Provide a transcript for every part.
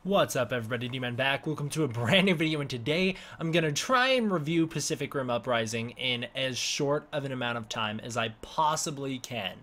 What's up everybody, D-Man back. Welcome to a brand new video, and today I'm gonna try and review Pacific Rim Uprising in as short of an amount of time as I possibly can.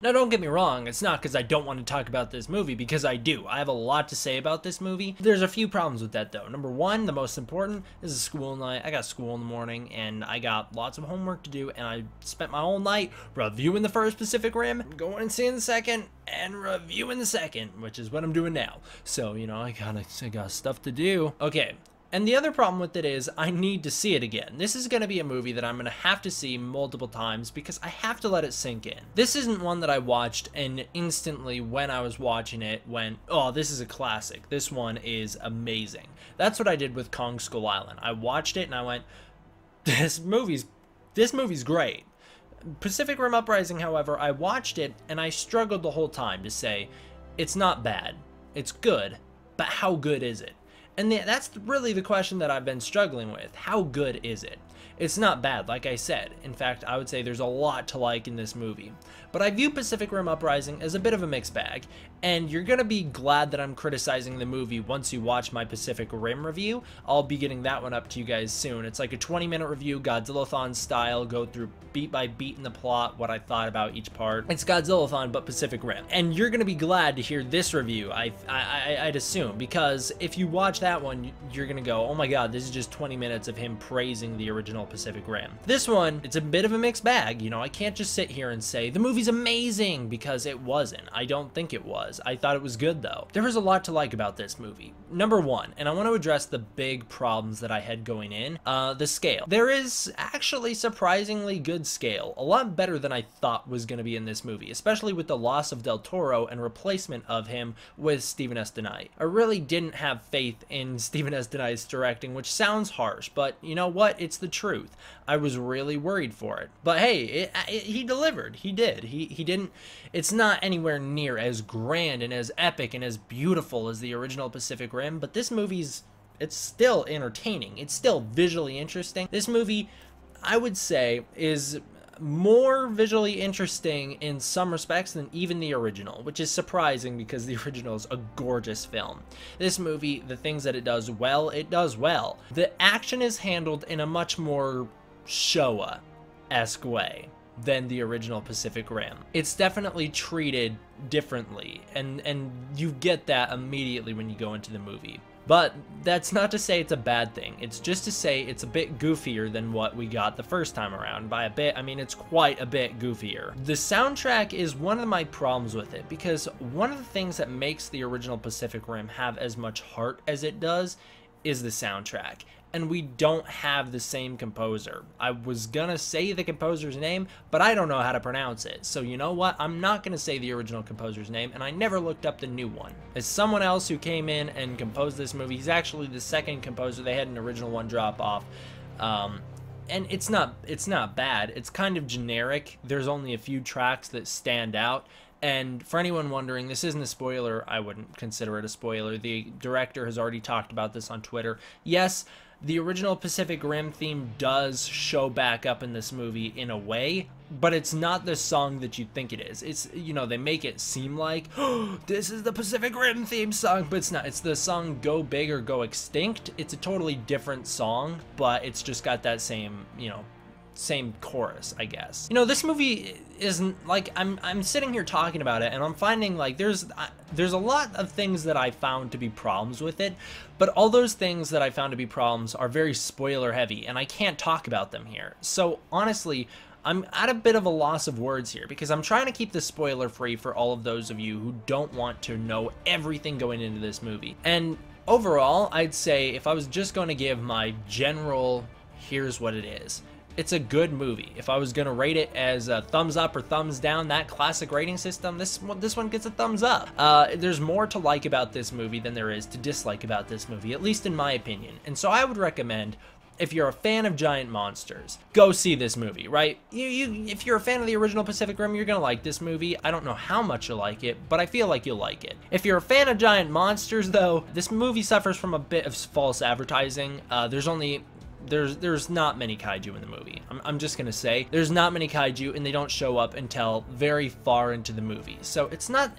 Now don't get me wrong, it's not because I don't want to talk about this movie, because I do. I have a lot to say about this movie. There's a few problems with that though. Number one, the most important, is a school night. I got school in the morning and I got lots of homework to do, and I spent my whole night reviewing the first Pacific Rim, going and seeing the second, and reviewing the second, which is what I'm doing now. So, you know, I got stuff to do. Okay. And the other problem with it is I need to see it again. This is going to be a movie that I'm going to have to see multiple times because I have to let it sink in. This isn't one that I watched and instantly when I was watching it went, oh, this is a classic. This one is amazing. That's what I did with Kong Skull Island. I watched it and I went, this movie's great. Pacific Rim Uprising, however, I watched it and I struggled the whole time to say, it's not bad, it's good, but how good is it? And that's really the question that I've been struggling with. How good is it? It's not bad, like I said. In fact, I would say there's a lot to like in this movie. But I view Pacific Rim Uprising as a bit of a mixed bag, and you're gonna be glad that I'm criticizing the movie once you watch my Pacific Rim review. I'll be getting that one up to you guys soon. It's like a 20-minute review, Godzilla-thon style, go through beat by beat in the plot, what I thought about each part. It's Godzilla-thon, but Pacific Rim. And you're gonna be glad to hear this review, I'd assume, because if you watch that one, you're gonna go, oh my god, this is just 20 minutes of him praising the original Pacific Rim. This one, it's a bit of a mixed bag. You know, I can't just sit here and say the movie's amazing, because it wasn't. I don't think it was. I thought it was good though. There was a lot to like about this movie. Number one, and I want to address the big problems that I had going in, the scale. There is actually surprisingly good scale, a lot better than I thought was going to be in this movie, especially with the loss of Del Toro and replacement of him with Stephen S. DeKnight. I really didn't have faith in Stephen S. DeKnight's directing, which sounds harsh, but you know what? It's the truth. I was really worried for it. But hey, he delivered. He did. He didn't. It's not anywhere near as grand and as epic and as beautiful as the original Pacific Rim, but this movie's, it's still entertaining. It's still visually interesting. This movie, I would say, is more visually interesting in some respects than even the original, which is surprising because the original is a gorgeous film. This movie, the things that it does well, it does well. The action is handled in a much more Showa-esque way than the original Pacific Rim. It's definitely treated differently, and you get that immediately when you go into the movie. But that's not to say it's a bad thing. It's just to say it's a bit goofier than what we got the first time around. By a bit, I mean it's quite a bit goofier. The soundtrack is one of my problems with it, because one of the things that makes the original Pacific Rim have as much heart as it does is the soundtrack. And we don't have the same composer. I was gonna say the composer's name, but I don't know how to pronounce it. So you know what? I'm not gonna say the original composer's name, and I never looked up the new one. As someone else who came in and composed this movie, he's actually the second composer. They had an original one drop off. And it's not bad. It's kind of generic. There's only a few tracks that stand out. And for anyone wondering, this isn't a spoiler. I wouldn't consider it a spoiler. The director has already talked about this on Twitter. Yes, the original Pacific Rim theme does show back up in this movie in a way, but it's not the song that you think it is. It's, you know, they make it seem like, oh, this is the Pacific Rim theme song, but it's not. It's the song Go Big or Go Extinct. It's a totally different song, but it's just got that same, you know, same chorus, I guess. You know, this movie isn't like, I'm sitting here talking about it and I'm finding like there's a lot of things that I found to be problems with it, but all those things that I found to be problems are very spoiler heavy and I can't talk about them here. So honestly, I'm at a bit of a loss of words here because I'm trying to keep this spoiler free for all of those of you who don't want to know everything going into this movie. And overall, I'd say if I was just going to give my general, here's what it is, It's a good movie. If I was gonna rate it as a thumbs up or thumbs down, that classic rating system, this one gets a thumbs up. There's more to like about this movie than there is to dislike about this movie, at least in my opinion. And so I would recommend, if you're a fan of giant monsters, go see this movie, right? If you're a fan of the original Pacific Rim, you're gonna like this movie. I don't know how much you'll like it, but I feel like you'll like it. If you're a fan of giant monsters, though, this movie suffers from a bit of false advertising. There's not many kaiju in the movie. I'm just gonna say, there's not many kaiju, and they don't show up until very far into the movie. So it's not,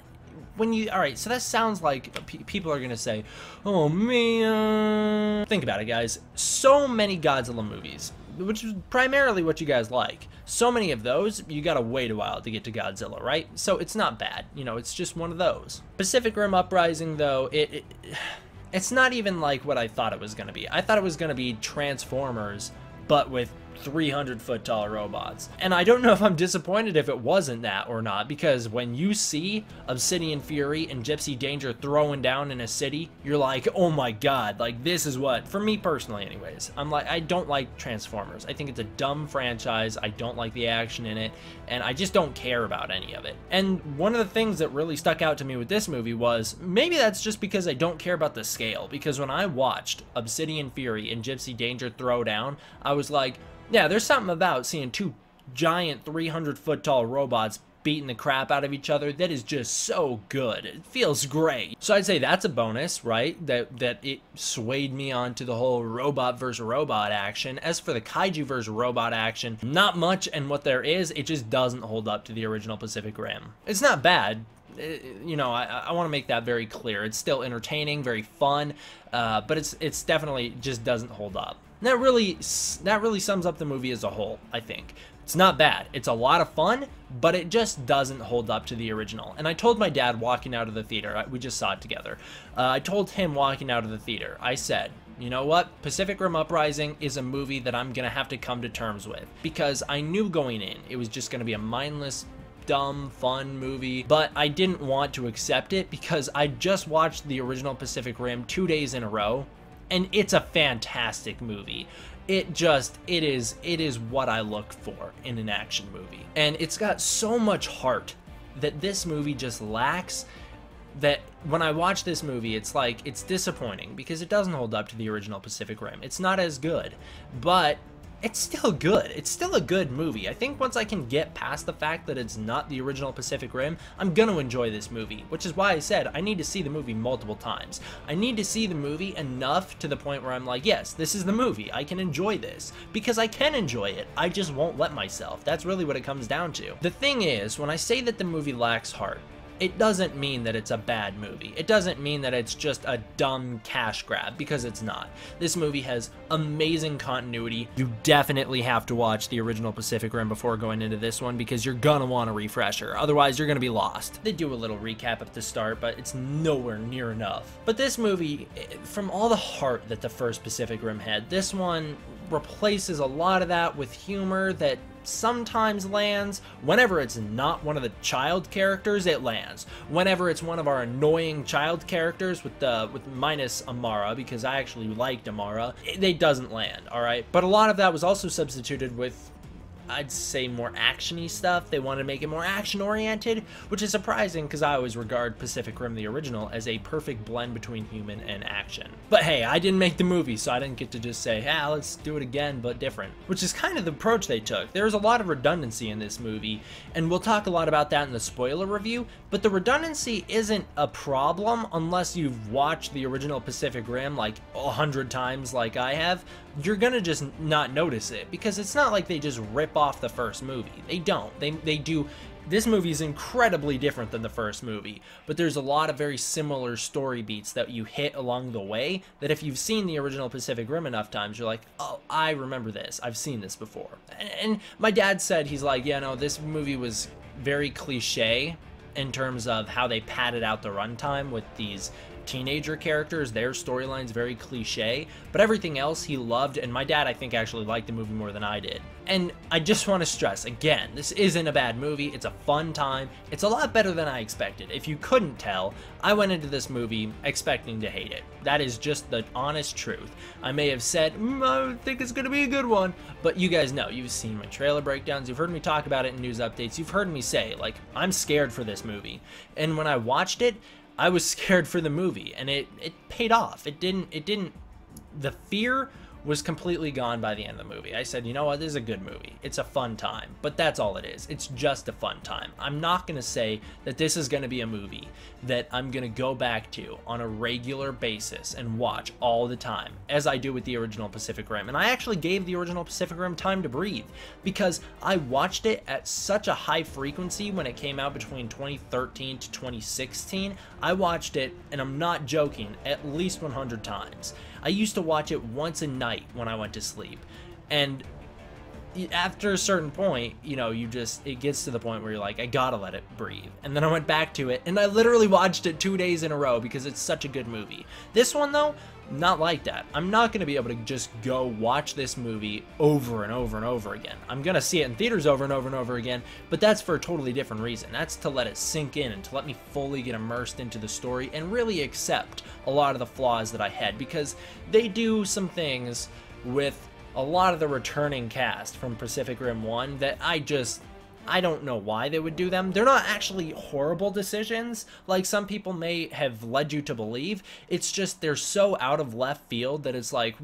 alright, so that sounds like people are gonna say, oh man. Think about it, guys. So many Godzilla movies, which is primarily what you guys like. So many of those, you gotta wait a while to get to Godzilla, right? So it's not bad, you know, it's just one of those. Pacific Rim Uprising, though, it's not even like what I thought it was gonna be. I thought it was gonna be Transformers, but with 300-foot tall robots. And I don't know if I'm disappointed if it wasn't that or not, because when you see Obsidian Fury and Gypsy Danger throwing down in a city, you're like, oh my god, like this is what, for me personally anyways, I'm like, I don't like Transformers. I think it's a dumb franchise. I don't like the action in it, and I just don't care about any of it. And one of the things that really stuck out to me with this movie was, maybe that's just because I don't care about the scale, because when I watched Obsidian Fury and Gypsy Danger throw down, I was like, yeah, there's something about seeing two giant 300-foot tall robots beating the crap out of each other that is just so good. It feels great. So I'd say that's a bonus, right? That it swayed me onto the whole robot versus robot action. As for the kaiju versus robot action, not much, and what there is, it just doesn't hold up to the original Pacific Rim. It's not bad. You know, I want to make that very clear. It's still entertaining, very fun, but it's definitely just doesn't hold up. And that really sums up the movie as a whole, I think. It's not bad. It's a lot of fun, but it just doesn't hold up to the original. And I told my dad walking out of the theater, we just saw it together. I told him walking out of the theater, I said, you know what? Pacific Rim Uprising is a movie that I'm going to have to come to terms with, because I knew going in it was just going to be a mindless, dumb, fun movie, but I didn't want to accept it because I just watched the original Pacific Rim 2 days in a row, and it's a fantastic movie. It is what I look for in an action movie. And it's got so much heart that this movie just lacks, that when I watch this movie, it's like, it's disappointing because it doesn't hold up to the original Pacific Rim. It's not as good, but it's still good. It's still a good movie. I think once I can get past the fact that it's not the original Pacific Rim, I'm gonna enjoy this movie, which is why I said I need to see the movie multiple times. I need to see the movie enough to the point where I'm like, yes, this is the movie. I can enjoy this, because I can enjoy it. I just won't let myself. That's really what it comes down to. The thing is, when I say that the movie lacks heart, it doesn't mean that it's a bad movie. It doesn't mean that it's just a dumb cash grab, because it's not. This movie has amazing continuity. You definitely have to watch the original Pacific Rim before going into this one, because you're gonna want a refresher. Otherwise, you're gonna be lost. They do a little recap at the start, but it's nowhere near enough. But this movie, from all the heart that the first Pacific Rim had, this one replaces a lot of that with humor that sometimes lands. Whenever it's not one of the child characters, it lands. Whenever it's one of our annoying child characters, with minus Amara, because I actually liked Amara, it doesn't land, alright? But a lot of that was also substituted with, I'd say, more action-y stuff. They wanted to make it more action-oriented, which is surprising because I always regard Pacific Rim, the original, as a perfect blend between human and action. But hey, I didn't make the movie, so I didn't get to just say, ah, let's do it again, but different. Which is kind of the approach they took. There's a lot of redundancy in this movie, and we'll talk a lot about that in the spoiler review, but the redundancy isn't a problem unless you've watched the original Pacific Rim like 100 times like I have. You're gonna just not notice it, because it's not like they just rip off the first movie. They don't. They do. This movie is incredibly different than the first movie, but there's a lot of very similar story beats that you hit along the way that if you've seen the original Pacific Rim enough times, you're like, oh, I remember this. I've seen this before. And my dad said, he's like, yeah, no, this movie was very cliche in terms of how they padded out the runtime with these teenager characters, their storyline's very cliche, but everything else he loved, and my dad, I think, actually liked the movie more than I did. And I just want to stress, again, this isn't a bad movie, it's a fun time, it's a lot better than I expected. If you couldn't tell, I went into this movie expecting to hate it. That is just the honest truth. I may have said, I think it's gonna be a good one, but you guys know, you've seen my trailer breakdowns, you've heard me talk about it in news updates, you've heard me say, like, I'm scared for this movie. And when I watched it, I was scared for the movie, and it paid off. The fear was completely gone by the end of the movie. I said, you know what, this is a good movie. It's a fun time, but that's all it is. It's just a fun time. I'm not going to say that this is going to be a movie that I'm going to go back to on a regular basis and watch all the time, as I do with the original Pacific Rim. And I actually gave the original Pacific Rim time to breathe, because I watched it at such a high frequency when it came out between 2013 to 2016. I watched it, and I'm not joking, at least 100 times. I used to watch it once a night when I went to sleep, and after a certain point, you know, it gets to the point where you're like, I gotta let it breathe. And then I went back to it, and I literally watched it 2 days in a row because it's such a good movie. This one, though, not like that. I'm not gonna be able to just go watch this movie over and over and over again. I'm gonna see it in theaters over and over and over again, but that's for a totally different reason. That's to let it sink in and to let me fully get immersed into the story and really accept a lot of the flaws that I had, because they do some things with a lot of the returning cast from Pacific Rim 1 that I don't know why they would do them. They're not actually horrible decisions like some people may have led you to believe. It's just they're so out of left field that it's like,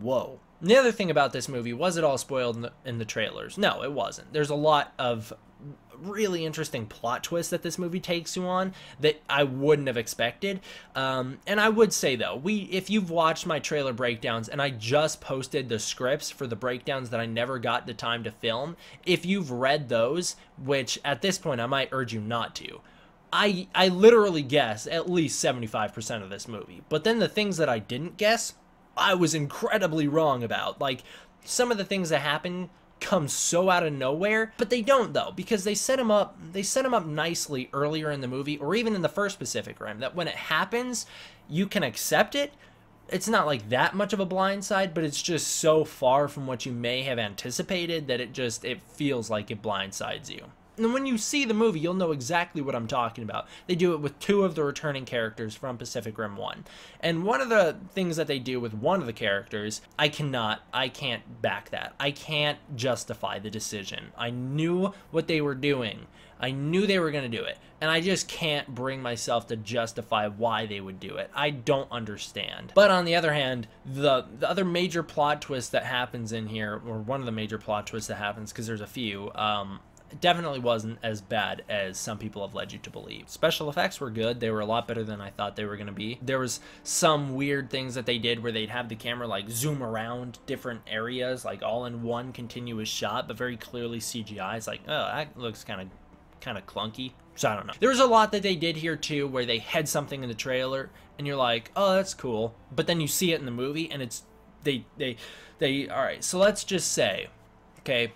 whoa. And the other thing about this movie, was it all spoiled in the trailers? No, it wasn't. There's a lot of really interesting plot twists that this movie takes you on that I wouldn't have expected. And I would say, though, if you've watched my trailer breakdowns, and I just posted the scripts for the breakdowns that I never got the time to film, if you've read those, which at this point I might urge you not to, I literally guess at least 75% of this movie. But then the things that I didn't guess, I was incredibly wrong about. Like, some of the things that happen come so out of nowhere, but they don't, though, because they set him up nicely earlier in the movie, or even in the first Pacific Rim, that when it happens, you can accept it. It's not like that much of a blindside, but it's just so far from what you may have anticipated that it feels like it blindsides you. And when you see the movie, you'll know exactly what I'm talking about. They do it with 2 of the returning characters from Pacific Rim 1. And one of the things that they do with one of the characters, I can't back that. I can't justify the decision. I knew what they were doing. I knew they were going to do it. And I just can't bring myself to justify why they would do it. I don't understand. But on the other hand, the other major plot twist that happens in here, or one of the major plot twists that happens, because there's a few, it definitely wasn't as bad as some people have led you to believe. Special effects were good. They were a lot better than I thought they were going to be. There was some weird things that they did where they'd have the camera like zoom around different areas, like all in one continuous shot, but very clearly CGI. It's like, oh, that looks kind of clunky. So I don't know. There was a lot that they did here too, where they had something in the trailer and you're like, oh, that's cool. But then you see it in the movie and it's, all right, so let's just say, okay,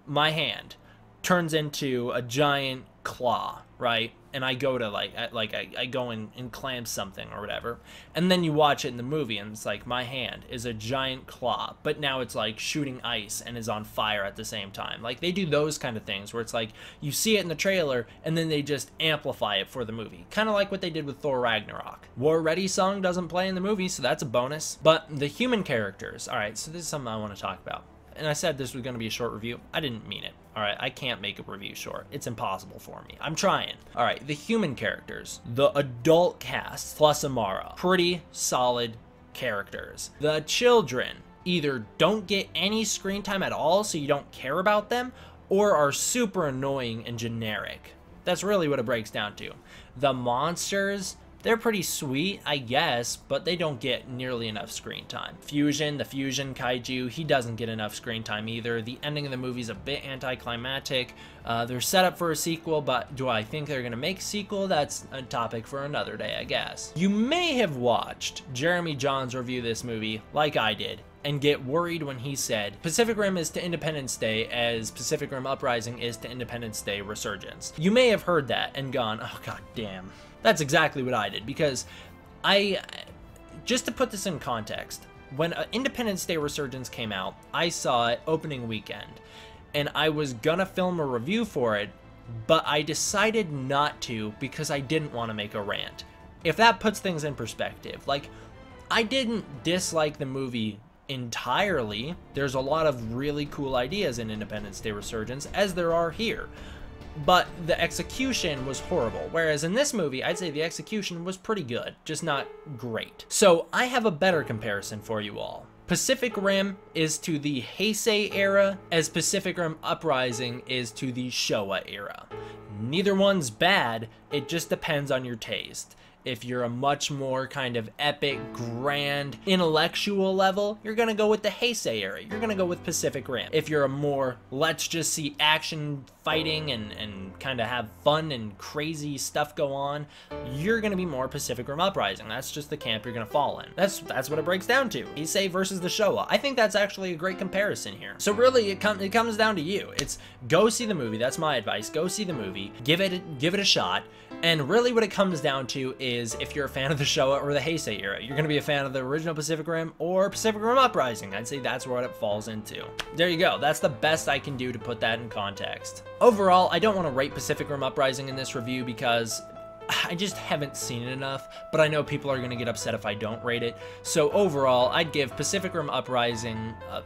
my hand turns into a giant claw, right? And I go to I go and clamp something or whatever, and then you watch it in the movie and it's like my hand is a giant claw, but now it's like shooting ice and is on fire at the same time. Like, they do those kind of things where it's like you see it in the trailer and then they just amplify it for the movie, kind of like what they did with Thor Ragnarok. War Ready song doesn't play in the movie, so that's a bonus. But the human characters, all right, so this is something I want to talk about. And I said this was going to be a short review. I didn't mean it. All right, I can't make a review short. It's impossible for me. I'm trying. All right, the human characters, the adult cast plus Amara, pretty solid characters. The children either don't get any screen time at all, so you don't care about them, or are super annoying and generic. That's really what it breaks down to. The monsters, they're pretty sweet, I guess, but they don't get nearly enough screen time. The Fusion Kaiju, he doesn't get enough screen time either. The ending of the movie's a bit anticlimactic. They're set up for a sequel, but do I think they're gonna make a sequel? That's a topic for another day, I guess. You may have watched Jeremy Johns review this movie, like I did, and get worried when he said Pacific Rim is to Independence Day as Pacific Rim Uprising is to Independence Day Resurgence. You may have heard that and gone, oh god damn. That's exactly what I did, because just to put this in context, when Independence Day Resurgence came out, I saw it opening weekend, and I was gonna film a review for it, but I decided not to because I didn't want to make a rant. If that puts things in perspective, like, I didn't dislike the movie entirely. There's a lot of really cool ideas in Independence Day Resurgence, as there are here. But the execution was horrible. Whereas in this movie, I'd say the execution was pretty good, just not great. So I have a better comparison for you all. Pacific Rim is to the Heisei era, as Pacific Rim Uprising is to the Showa era. Neither one's bad, it just depends on your taste. If you're a much more kind of epic, grand, intellectual level, you're gonna go with the Heisei era. You're gonna go with Pacific Rim. If you're a more, let's just see action, fighting, and kind of have fun and crazy stuff go on, you're gonna be more Pacific Rim Uprising. That's just the camp you're gonna fall in. That's what it breaks down to. Heisei versus the Showa. I think that's actually a great comparison here. So really, it comes down to you. It's go see the movie. That's my advice. Go see the movie. Give it a shot. And really what it comes down to is if you're a fan of the Showa or the Heisei era. You're going to be a fan of the original Pacific Rim or Pacific Rim Uprising. I'd say that's what it falls into. There you go. That's the best I can do to put that in context. Overall, I don't want to rate Pacific Rim Uprising in this review because I just haven't seen it enough, but I know people are going to get upset if I don't rate it. So overall, I'd give Pacific Rim Uprising a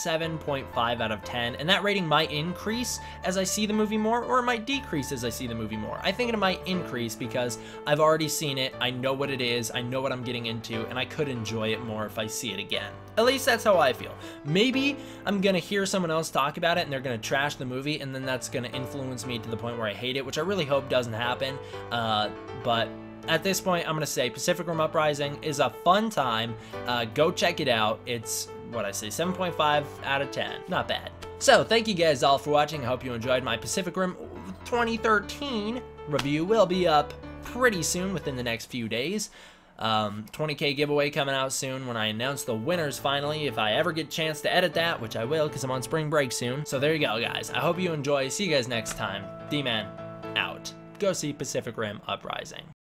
7.5 out of 10, and that rating might increase as I see the movie more, or it might decrease as I see the movie more. I think it might increase because I've already seen it, I know what it is, I know what I'm getting into, and I could enjoy it more if I see it again. At least that's how I feel. Maybe I'm gonna hear someone else talk about it and they're gonna trash the movie, and then that's gonna influence me to the point where I hate it, which I really hope doesn't happen, but at this point, I'm gonna say Pacific Rim Uprising is a fun time. Go check it out. It's, what I say, 7.5 out of 10. Not bad. So, thank you guys all for watching. I hope you enjoyed my Pacific Rim 2013 review. Will be up pretty soon, within the next few days. 20K giveaway coming out soon when I announce the winners finally, if I ever get a chance to edit that, which I will because I'm on spring break soon. So there you go, guys. I hope you enjoy. See you guys next time. D-Man out. Go see Pacific Rim Uprising.